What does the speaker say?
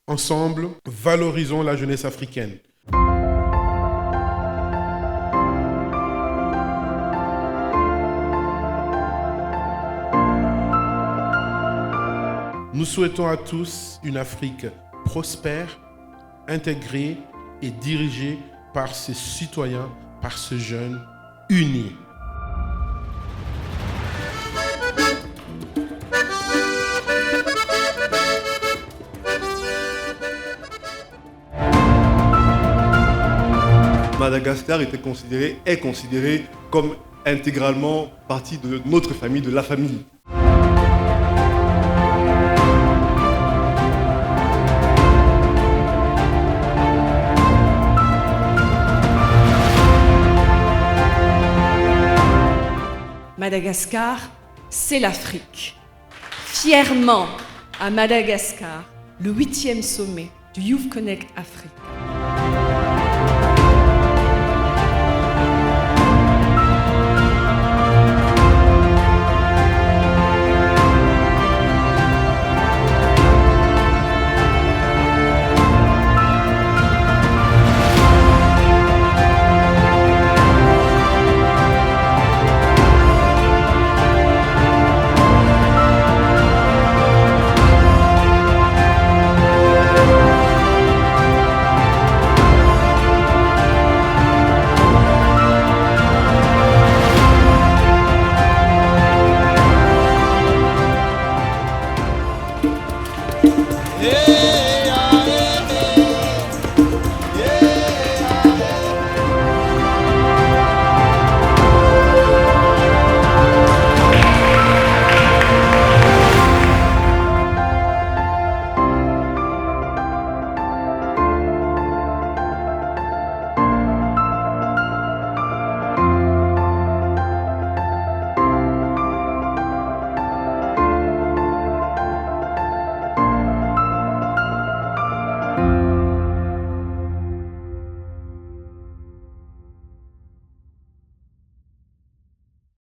Ensemble, valorisons la jeunesse africaine. Nous souhaitons à tous une Afrique prospère, intégrée et dirigée par ses citoyens, par ses jeunes unis. Madagascar est considéré comme intégralement partie de notre famille, de la famille. Madagascar, c'est l'Afrique. Fièrement, à Madagascar, le 8e sommet du Youth Connect Afrique.